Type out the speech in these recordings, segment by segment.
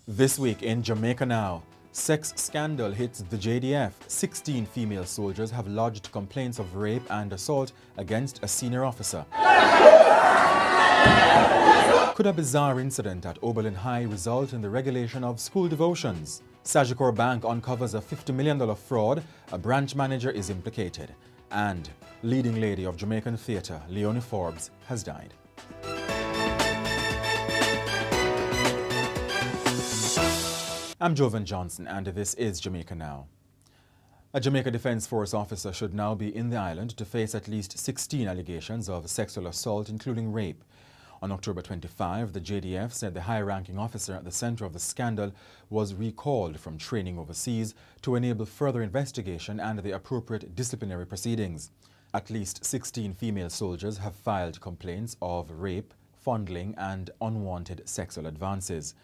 This week in Jamaica Now, sex scandal hits the JDF. 16 female soldiers have lodged complaints of rape and assault against a senior officer. Could a bizarre incident at Oberlin High result in the regulation of school devotions? Sagicor Bank uncovers a $50 million fraud. A branch manager is implicated. And leading lady of Jamaican theatre, Leonie Forbes, has died. I'm Jovan Johnson and this is Jamaica Now. A Jamaica Defence Force officer should now be in the island to face at least 16 allegations of sexual assault, including rape. On October 25, the JDF said the high-ranking officer at the centre of the scandal was recalled from training overseas to enable further investigation and the appropriate disciplinary proceedings. At least 16 female soldiers have filed complaints of rape, fondling and unwanted sexual advances.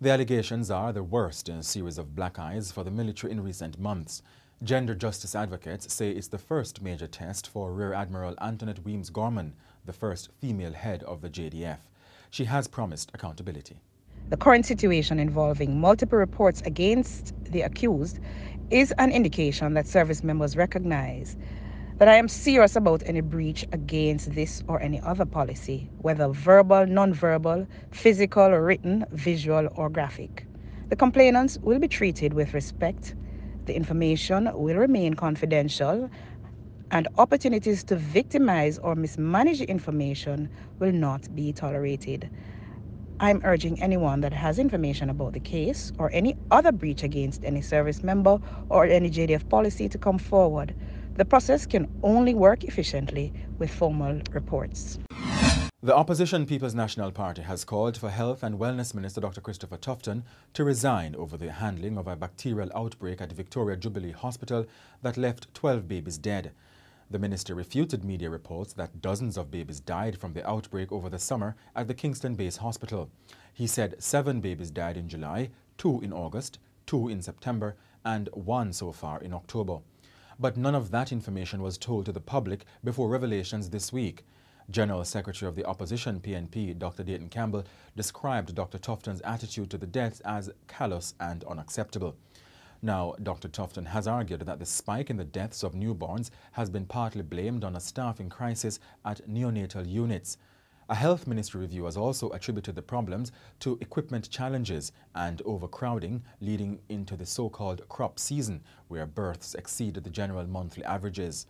The allegations are the worst in a series of black eyes for the military in recent months. Gender justice advocates say it's the first major test for Rear Admiral Antoinette Weems-Gorman, the first female head of the JDF. She has promised accountability. The current situation involving multiple reports against the accused is an indication that service members recognize that I am serious about any breach against this or any other policy, whether verbal, non-verbal, physical, written, visual, or graphic. The complainants will be treated with respect. The information will remain confidential, and opportunities to victimize or mismanage the information will not be tolerated. I'm urging anyone that has information about the case or any other breach against any service member or any JDF policy to come forward. The process can only work efficiently with formal reports. The opposition People's National Party has called for Health and Wellness Minister Dr. Christopher Tufton to resign over the handling of a bacterial outbreak at Victoria Jubilee Hospital that left 12 babies dead. The minister refuted media reports that dozens of babies died from the outbreak over the summer at the Kingston Base Hospital. He said 7 babies died in July, 2 in August, 2 in September, and 1 so far in October. But none of that information was told to the public before revelations this week. General Secretary of the Opposition PNP, Dr. Dayton Campbell, described Dr. Tufton's attitude to the deaths as callous and unacceptable. Now, Dr. Tufton has argued that the spike in the deaths of newborns has been partly blamed on a staffing crisis at neonatal units. A health ministry review has also attributed the problems to equipment challenges and overcrowding leading into the so-called crop season, where births exceeded the general monthly averages.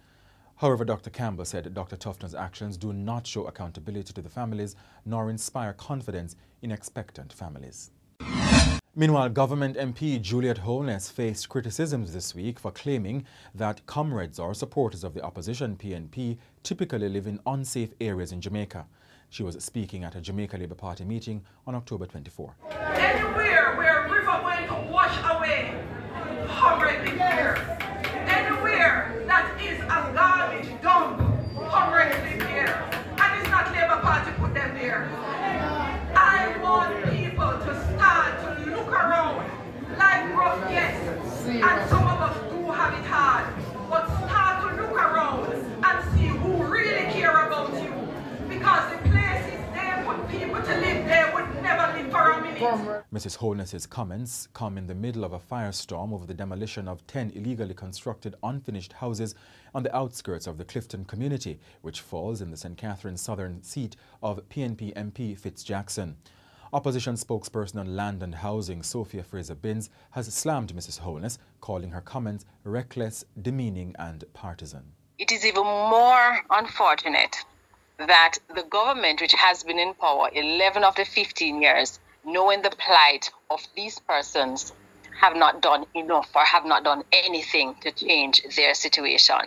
However, Dr. Campbell said Dr. Tufton's actions do not show accountability to the families nor inspire confidence in expectant families. Meanwhile, Government MP Juliet Holness faced criticisms this week for claiming that comrades or supporters of the opposition PNP typically live in unsafe areas in Jamaica. She was speaking at a Jamaica Labour Party meeting on October 24. Anywhere where a river going to wash away comrades live here. Anywhere that is a garbage dump, comrades live here. And it's not Labour Party put them there. I want people to start to look around like rough, yes, and some of us do have it hard, but start to look around and see who really care about you, because the places they put people to live there would never live for a minute. Mrs. Holness's comments come in the middle of a firestorm over the demolition of 10 illegally constructed unfinished houses on the outskirts of the Clifton community, which falls in the St. Catharines southern seat of PNP MP Fitzjackson. Opposition spokesperson on Land and Housing, Sophia Fraser-Binns, has slammed Mrs. Holness, calling her comments reckless, demeaning and partisan. It is even more unfortunate that the government, which has been in power 11 of the 15 years, knowing the plight of these persons, have not done enough or have not done anything to change their situation.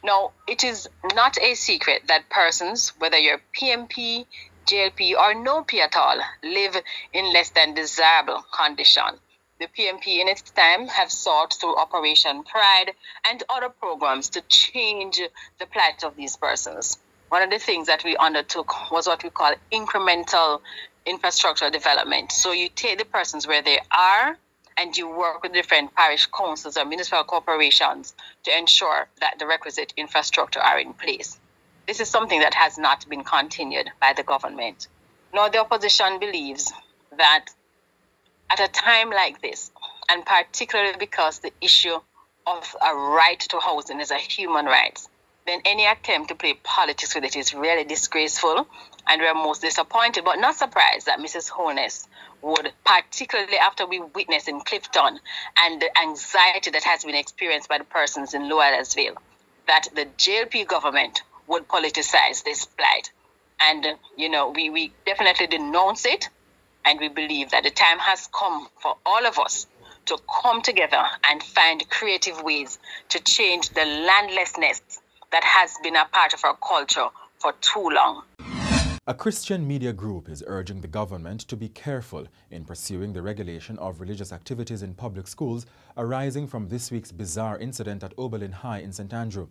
Now, it is not a secret that persons, whether you're PMP, JLP or no P at all, live in less than desirable condition. The PMP in its time have sought through Operation Pride and other programs to change the plight of these persons. One of the things that we undertook was what we call incremental infrastructure development. So you take the persons where they are and you work with different parish councils or municipal corporations to ensure that the requisite infrastructure are in place. This is something that has not been continued by the government. Now, the opposition believes that at a time like this, and particularly because the issue of a right to housing is a human right, then any attempt to play politics with it is really disgraceful, and we're most disappointed, but not surprised that Mrs. Holness would, particularly after we witnessed in Clifton and the anxiety that has been experienced by the persons in Lower Ellisville, that the JLP government would politicize this plight. And, we definitely denounce it, and we believe that the time has come for all of us to come together and find creative ways to change the landlessness that has been a part of our culture for too long. A Christian media group is urging the government to be careful in pursuing the regulation of religious activities in public schools arising from this week's bizarre incident at Oberlin High in St. Andrew.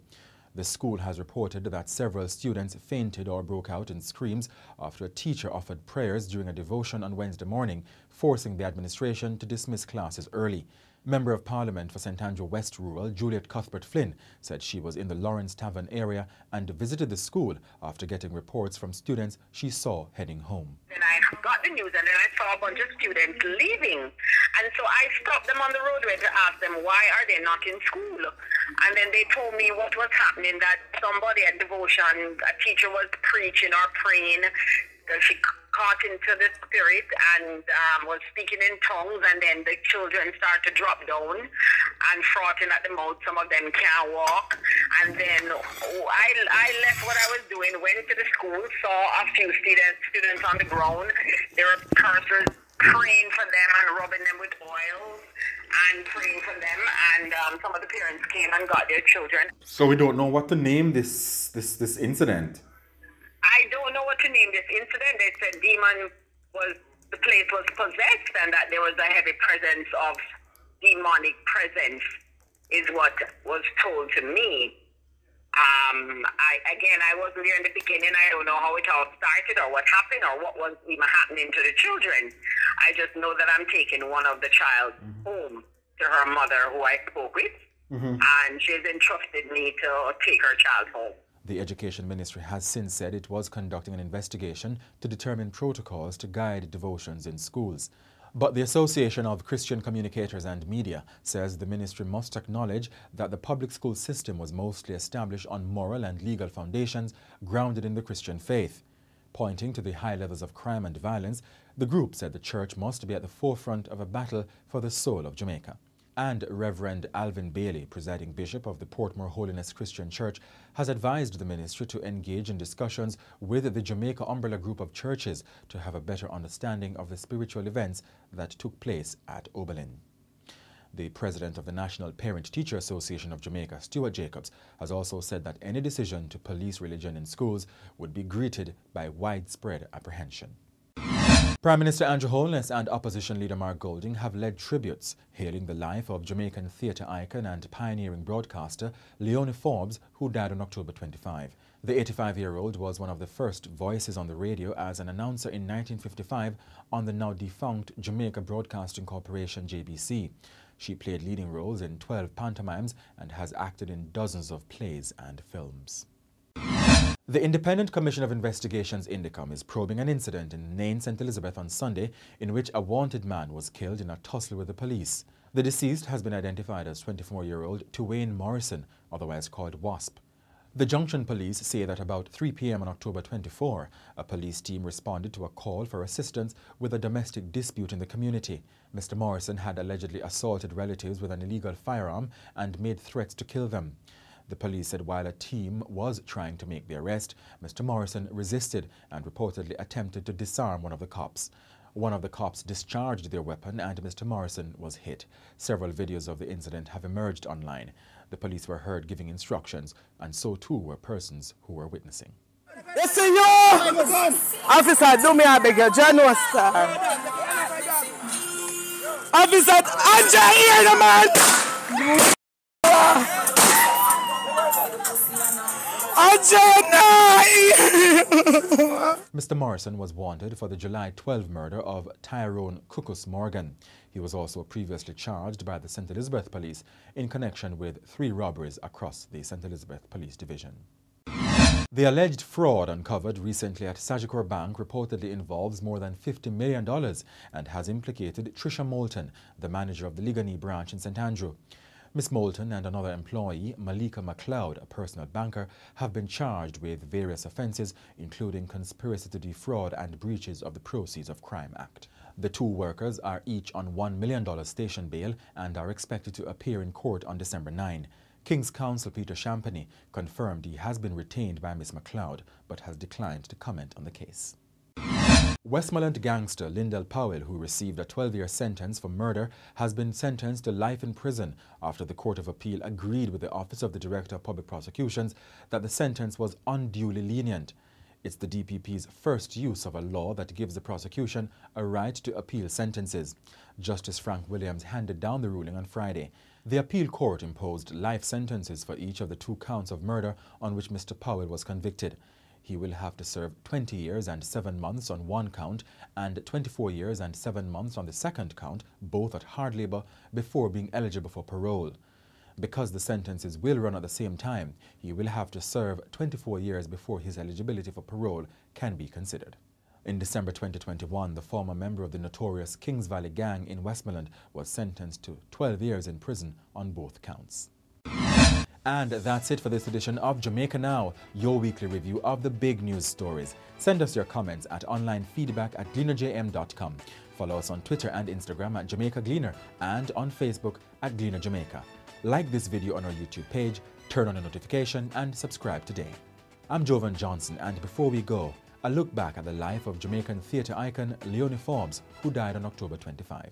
The school has reported that several students fainted or broke out in screams after a teacher offered prayers during a devotion on Wednesday morning, forcing the administration to dismiss classes early. Member of Parliament for St. Andrew West Rural, Juliet Cuthbert-Flynn, said she was in the Lawrence Tavern area and visited the school after getting reports from students she saw heading home. Then I got the news and then I saw a bunch of students leaving. And so I stopped them on the roadway to ask them why are they not in school. And then they told me what was happening, that somebody at devotion, a teacher was preaching or praying, that she caught into the spirit and was speaking in tongues, and then the children start to drop down and frothing at the mouth. Some of them can't walk. And then I left what I was doing, went to the school, saw a few students on the ground. There were persons praying for them and rubbing them with oil and praying for them, and some of the parents came and got their children. So we don't know what to name this incident. I don't know what to name this incident. They said the place was possessed and that there was a heavy presence of demonic presence is what was told to me. I wasn't there in the beginning. I don't know how it all started or what happened or what was even happening to the children. I just know that I'm taking one of the child home to her mother who I spoke with, and she's entrusted me to take her child home. The Education Ministry has since said it was conducting an investigation to determine protocols to guide devotions in schools. But the Association of Christian Communicators and Media says the ministry must acknowledge that the public school system was mostly established on moral and legal foundations grounded in the Christian faith. Pointing to the high levels of crime and violence, the group said the church must be at the forefront of a battle for the soul of Jamaica. And Reverend Alvin Bailey, presiding bishop of the Portmore Holiness Christian Church, has advised the ministry to engage in discussions with the Jamaica umbrella group of churches to have a better understanding of the spiritual events that took place at Oberlin. The president of the National Parent-Teacher Association of Jamaica, Stuart Jacobs, has also said that any decision to police religion in schools would be greeted by widespread apprehension. Prime Minister Andrew Holness and opposition leader Mark Golding have led tributes hailing the life of Jamaican theatre icon and pioneering broadcaster Leonie Forbes, who died on October 25. The 85-year-old was one of the first voices on the radio as an announcer in 1955 on the now defunct Jamaica Broadcasting Corporation JBC. She played leading roles in 12 pantomimes and has acted in dozens of plays and films. The Independent Commission of Investigations INDECOM is probing an incident in Nain, St. Elizabeth on Sunday in which a wanted man was killed in a tussle with the police. The deceased has been identified as 24-year-old Tuwaine Morrison, otherwise called Wasp. The Junction Police say that about 3 p.m. on October 24, a police team responded to a call for assistance with a domestic dispute in the community. Mr. Morrison had allegedly assaulted relatives with an illegal firearm and made threats to kill them. The police said while a team was trying to make the arrest, Mr. Morrison resisted and reportedly attempted to disarm one of the cops. One of the cops discharged their weapon and Mr. Morrison was hit. Several videos of the incident have emerged online. The police were heard giving instructions, and so too were persons who were witnessing. Yes, sir. Officer, do me a beg you, General, sir. Officer, Anja here, the man. Mr. Morrison was wanted for the July 12 murder of Tyrone Cuckus Morgan. He was also previously charged by the St. Elizabeth Police in connection with 3 robberies across the St. Elizabeth Police Division. The alleged fraud uncovered recently at Sagicor Bank reportedly involves more than $50 million and has implicated Trisha Moulton, the manager of the Leonie branch in St. Andrew. Ms. Moulton and another employee, Malika MacLeod, a personal banker, have been charged with various offences, including conspiracy to defraud and breaches of the Proceeds of Crime Act. The two workers are each on $1 million station bail and are expected to appear in court on December 9. King's Counsel Peter Champagny confirmed he has been retained by Ms. MacLeod but has declined to comment on the case. Westmoreland gangster Lyndell Powell, who received a 12-year sentence for murder, has been sentenced to life in prison after the Court of Appeal agreed with the Office of the Director of Public Prosecutions that the sentence was unduly lenient. It's the DPP's first use of a law that gives the prosecution a right to appeal sentences. Justice Frank Williams handed down the ruling on Friday. The appeal court imposed life sentences for each of the 2 counts of murder on which Mr. Powell was convicted. He will have to serve 20 years and 7 months on one count and 24 years and 7 months on the second count, both at hard labour, before being eligible for parole. Because the sentences will run at the same time, he will have to serve 24 years before his eligibility for parole can be considered. In December 2021, the former member of the notorious Kings Valley Gang in Westmoreland was sentenced to 12 years in prison on both counts. And that's it for this edition of Jamaica Now, your weekly review of the big news stories. Send us your comments at onlinefeedback@gleanerjm.com. Follow us on Twitter and Instagram at Jamaica Gleaner and on Facebook at Gleaner Jamaica. Like this video on our YouTube page, turn on a notification and subscribe today. I'm Jovan Johnson, and before we go, a look back at the life of Jamaican theatre icon Leonie Forbes, who died on October 25.